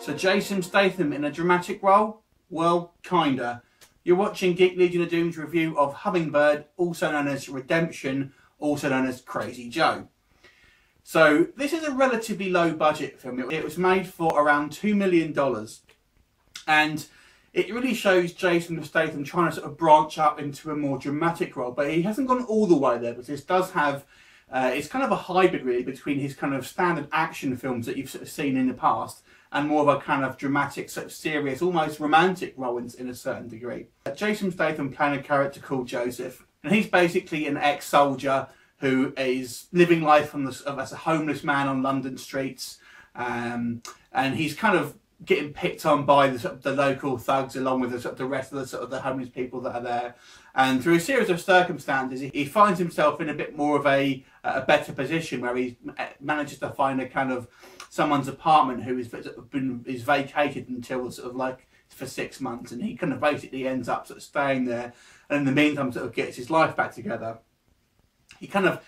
So Jason Statham in a dramatic role? Well, kinda. You're watching Geek Legion of Doom's review of Hummingbird, also known as Redemption, also known as Crazy Joe. So this is a relatively low budget film. It was made for around $2 million. And it really shows Jason Statham trying to sort of branch up into a more dramatic role, but he hasn't gone all the way there, because this does have, it's kind of a hybrid really between his kind of standard action films that you've sort of seen in the past and more of a kind of dramatic, sort of serious, almost romantic role in a certain degree. Jason Statham playing a character called Joseph, and he's basically an ex-soldier who is living life as a homeless man on London streets, and he's kind of getting picked on by the local thugs along with the rest of the homeless people that are there. And through a series of circumstances, he finds himself in a bit more of a better position, where he manages to find a kind of someone's apartment who is vacated until sort of like for 6 months, and he kind of basically ends up sort of staying there, and in the meantime sort of gets his life back together. He kind of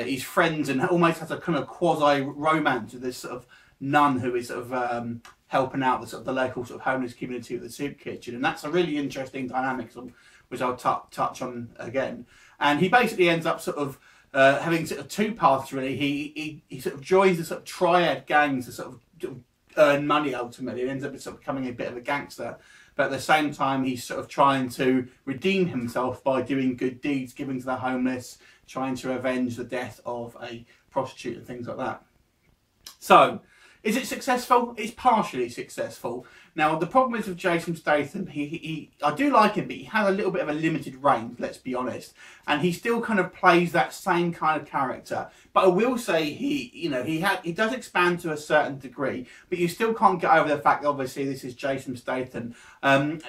he's friends and almost has a kind of quasi romance with this sort of nun who is sort of helping out the local sort of homeless community with the soup kitchen, and that's a really interesting dynamic, which I'll touch on again. And he basically ends up sort of having sort of two paths really. He sort of joins the sort of triad gangs to sort of earn money ultimately, and ends up sort of becoming a bit of a gangster. But at the same time, he's sort of trying to redeem himself by doing good deeds, giving to the homeless, trying to avenge the death of a prostitute and things like that. So, is it successful? It's partially successful. Now, the problem is with Jason Statham, I do like him, but he has a little bit of a limited range, let's be honest. And he still kind of plays that same kind of character. But I will say he does expand to a certain degree, but you still can't get over the fact that obviously this is Jason Statham.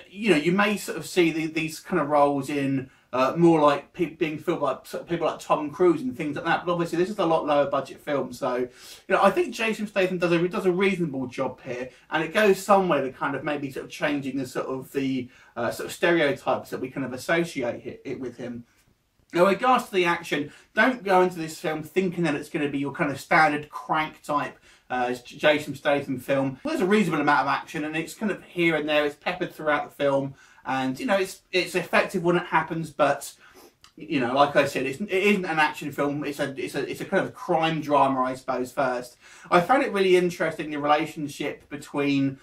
You may sort of see these kind of roles in more like being filmed by people like Tom Cruise and things like that, but obviously this is a lot lower budget film, so I think Jason Statham does a reasonable job here, and it goes somewhere to kind of maybe sort of changing the sort of stereotypes that we kind of associate it with him. Now, in regards to the action, don't go into this film thinking that it's going to be your kind of standard crank type Jason Statham film. There's a reasonable amount of action, and it's kind of here and there. It's peppered throughout the film, and it's effective when it happens. But like I said, it isn't an action film. It's a kind of crime drama, I suppose. First, I found it really interesting, the relationship between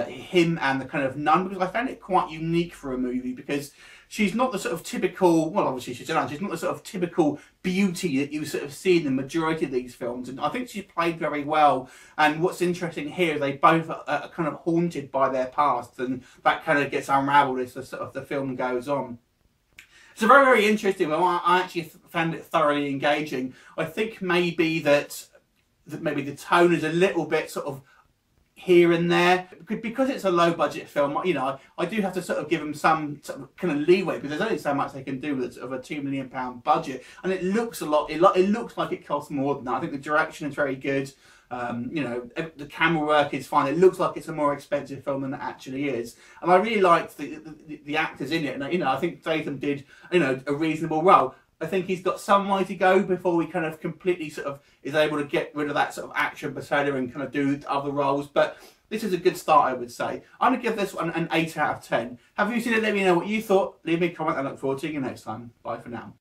him and the kind of nun, because I found it quite unique for a movie, because she's not the sort of typical, well, obviously she's not the sort of typical beauty that you sort of see in the majority of these films, and I think she's played very well. And what's interesting here, they both are kind of haunted by their past, and that kind of gets unravelled as the film goes on. It's a very, very interesting one. I actually found it thoroughly engaging. I think maybe that maybe the tone is a little bit sort of here and there, because it's a low budget film. I do have to sort of give them some sort of kind of leeway, because there's only so much they can do with sort of a £2 million budget, and it looks a lot. It looks like it costs more than that. I think the direction is very good. The camera work is fine. It looks like it's a more expensive film than it actually is, and I really liked the actors in it. And I think Statham did a reasonable role. I think he's got some way to go before he kind of completely sort of is able to get rid of that sort of action persona and kind of do other roles. But this is a good start, I would say. I'm going to give this one an 8 out of 10. Have you seen it? Let me know what you thought. Leave me a comment. I look forward to seeing you next time. Bye for now.